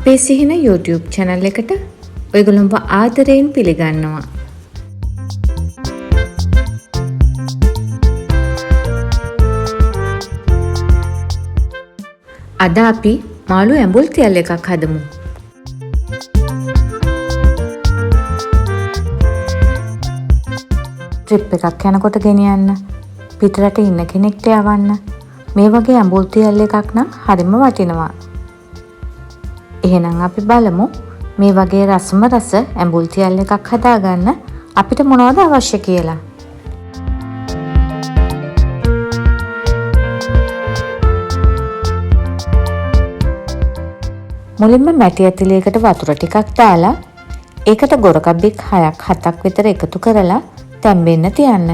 අපේ සිහින YouTube channel එකට ඔයගොල්ලන්ව ආදරයෙන් පිළිගන්නවා. අද අපි මාළු ඇඹුල් තියල් එකක් හදමු. ට්‍රිප් එකක් යනකොට ගෙනියන්න, පිටරට ඉන්න කෙනෙක්ට යවන්න මේ වගේ ඇඹුල් තියල් එකක් නම් හරිම වටිනවා. එහෙනම් අපි බලමු මේ වගේ රසම රස ඇඹුල් තියල් එකක් හදාගන්න අපිට මොනවද අවශ්‍ය කියලා. මුලින්ම මැටි ඇතිලියකට වතුර ටිකක් දාලා ඒකට ගොරකබ්බික් 6ක් 7ක් විතර එකතු කරලා තැම්බෙන්න තියන්න.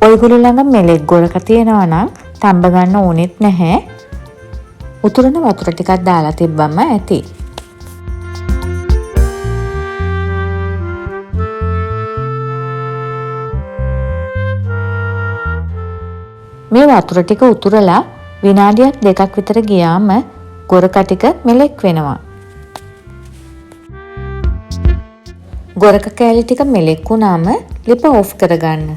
ඔයගොල්ලෝ ළඟ මෙලෙක් ගොරක තියෙනවා නම් තඹ ගන්න ඕනෙත් නැහැ. උතුරන වතුර ටිකක් දාලා තිබ්බම ඇති. මේ වතුර ටික උතුරලා විනාඩියක් දෙකක් විතර ගියාම ගොරක ටික මෙලෙක් වෙනවා. ගොරක කෑලි ටික මෙලෙක් වුණාම ලිප ඕෆ් කරගන්න.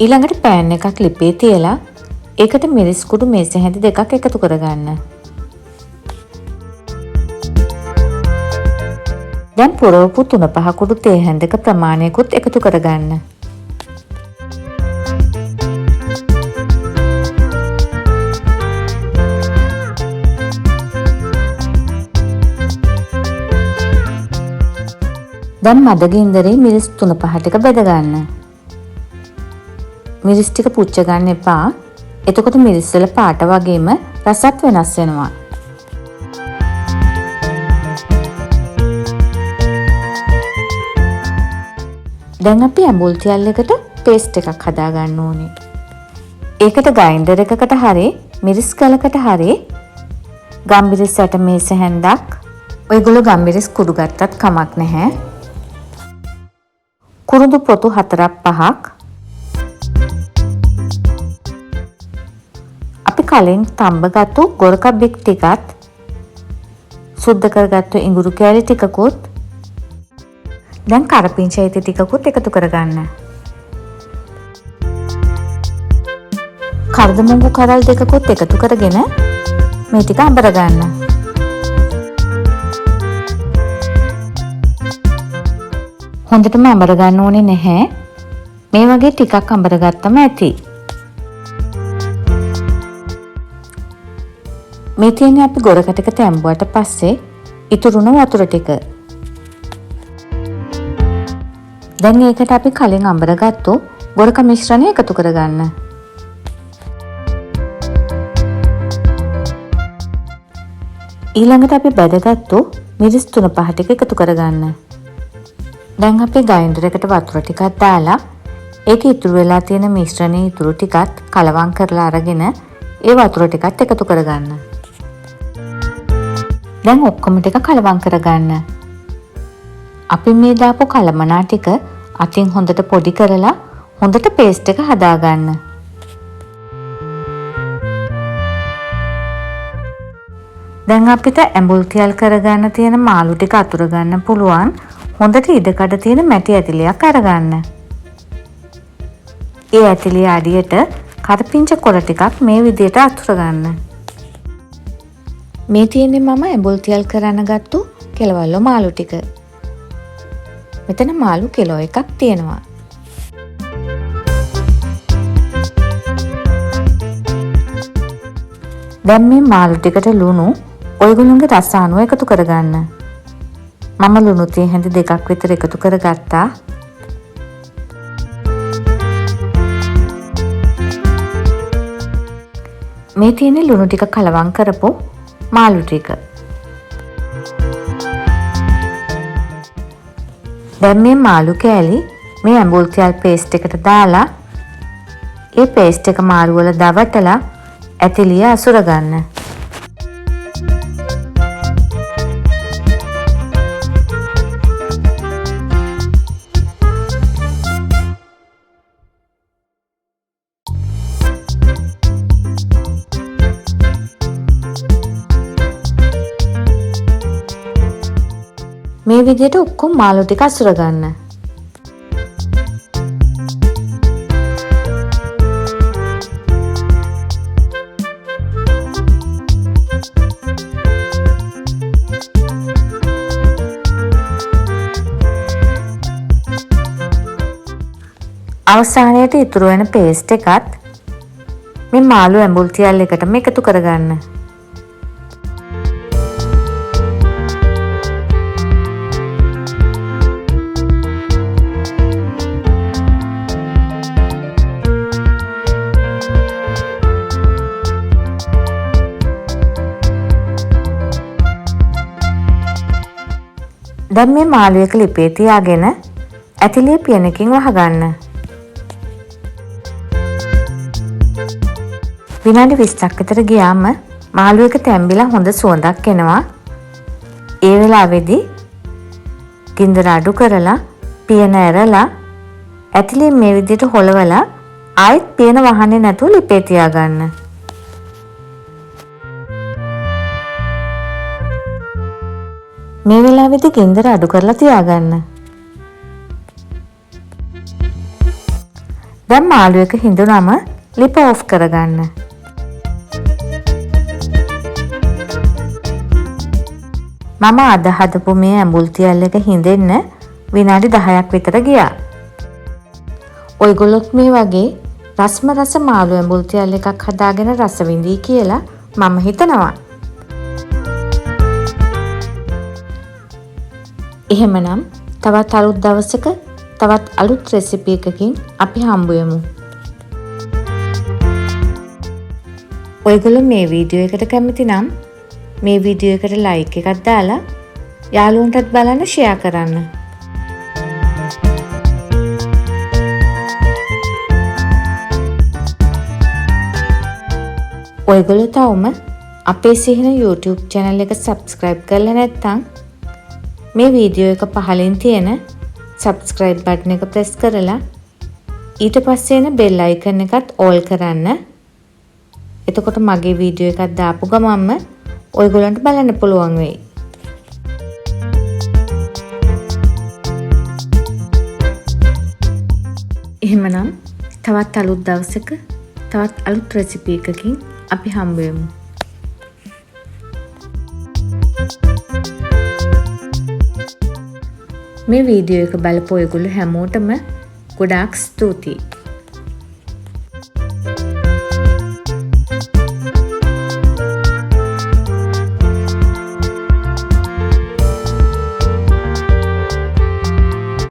ඊළඟට පෑන් එකක් ලිපේ තියලා ඒකට මිරිස් කුඩු මේස හැඳි දෙකක් එකතු කරගන්න. දැන් පුරවපු 3-5 කුඩු තේ හැඳක ප්‍රමාණයකුත් එකතු කරගන්න. දැන් මද ගින්දරේ මිරිස් 3-5 ටික බෙද ගන්න. මිරිස් ටික පුච්ච ගන්න එපා. එතකොට මිරිස් වල පාට වගේම රසත් වෙනස් වෙනවා. දැන් අපි ඇඹුල් තියල් එකට පේස්ට් එකක් හදා ගන්න ඕනේ. ඒකට ග්‍රයින්ඩර් එකකට හරි මිරිස් කලකට හරි ගම්මිරිස් ඇට මේස හැන්දක්, ඔයගොල්ලෝ ගම්මිරිස් කුඩු ගත්තත් කමක් නැහැ. කුරුඳු පොතු 4-5ක්, අපි කලින් තඹගත්තු ගොරකබ්බික් ටිකත්, සුද්ධ කරගත්තු ඉඟුරු කෑලි ටිකකුත්, දැන් කරපිංචා ඇති ටිකකුත් එකතු කරගන්න. කර්දමුංගු කරල් දෙකකුත් එකතු කරගෙන මේ ටික අඹර ගන්න. හොඳටම අඹර ගන්න ඕනේ නැහැ. මේ වගේ ටිකක් අඹර ගත්තම ඇති. මේ තියෙන්නේ අපි ගොරක ටික තැම්බුවට පස්සේ ඉතුරුන වතුර ටික. දැන් ඒකට අපි කලින් අඹරගත්තු ගොරක මිශ්‍රණය එකතු කරගන්න. ඊළඟට අපි බැදගත්තු මිරිස් 3-5 ටික එකතු කරගන්න. දැන් අපි ග්‍රයින්ඩර් එකට වතුර ටිකක් දාලා ඒක ඉතුරු වෙලා තියෙන මිශ්‍රණයේ ඉතුරු ටිකත් කලවම් කරලා අරගෙන ඒ වතුර ටිකත් එකතු කරගන්න. දැන් ඔක්කොම ටික කලවම් කරගන්න. අපි මේ දාපු කලමනා ටික අතින් හොඳට පොඩි කරලා හොඳට පේස්ට් එක හදාගන්න. දැන් අපිට ඇඹුල් තියල් කරගන්න තියෙන මාළු ටික අතුර ගන්න පුළුවන් හොඳට ඉඩකඩ තියෙන මැටි ඇතිලියක් අරගන්න. ඒ ඇතිලිය අඩියට කරපිංච කොළ ටිකක් මේ විදිහට අතුර ගන්න. මේ තියෙන්නේ මම ඇඹුල් තියල් කරන්න ගත්තු කෙලවල්ල මාළු ටික. මෙතන මාළු කිලෝ එකක් තියෙනවා. දැන් මේ මාළු ටිකට ලුණු ඔයගොල්ලෝගේ රස අනුව එකතු කරගන්න. මම ලුණු තේ හැඳි දෙකක් විතර එකතු කරගත්තා. මේ තියෙන්නේ ලුණු ටික කලවම් කරපු මාළු ටික. දැන් මේ මාළු කෑලි මේ ඇඹුල් තියල් පේස්ට් එකට දාලා ඒ පේස්ට් එක මාළු වල දවටලා ඇතිලිය අසුර ගන්න. මේ විදිහට ඔක්කොම මාළු ටික අසුර ගන්න. අවසානයේ ඉතුරු වෙන පේස්ට් එකත් මේ මාළු ඇඹුල් තියල් එකටම එකතු කරගන්න. දැන් මේ මාළු එක ලිපේ තියාගෙන ඇතිලිය පියනකින් වහගන්න. විනාඩි 20ක් විතර ගියාම මාළු එක තැම්බිලා හොඳ සුවඳක් එනවා. ඒ වෙලාවේදී ගින්දර අඩු කරලා පියන ඇරලා ඇතිලිය මේ විදිහට හොලවලා ආයෙත් පියන වහන්නේ නැතුව ලිපේ තියාගන්න. මේ වෙලාවේදී ගින්දර අඩු කරලා තියාගන්න. දැන් මාළු එක හිඳුනම ලිප ඔෆ් කරගන්න. මම අද හදපු මේ ඇඹුල් තියල් එක හිඳෙන්න විනාඩි 10ක් විතර ගියා. ඔයගොල්ලොත් මේ වගේ රස්ම රස මාළු ඇඹුල් තියල් එකක් හදාගෙන රස විඳී කියලා මම හිතනවා. එහෙමනම් තවත් අලුත් දවසක තවත් අලුත් රෙසිපි එකකින් අපි හම්බ වෙමු. ඔයගොල්ලෝ මේ වීඩියෝ එකට කැමති නම් මේ වීඩියෝ එකට ලයික් එකක් දාලා යාළුවන්ටත් බලන්න ෂෙයා කරන්න. ඔයගොල්ලෝ තවම අපේ සිහින YouTube channel එක subscribe කරලා නැත්නම් මේ වීඩියෝ එක පහලින් තියෙන subscribe button එක press කරලා ඊට පස්සේ එන bell icon එකත් all කරන්න. එතකොට මගේ වීඩියෝ එකක් දාපු ගමන්ම ඔයගොල්ලන්ට බලන්න පුළුවන් වෙයි. එහෙමනම් තවත් අලුත් දවසක තවත් අලුත් රෙසිපි එකකින් අපි හම්බ වෙමු. මේ වීඩියෝ එක බලපු ඔයගොල්ලෝ හැමෝටම ගොඩාක් ස්තුතියි.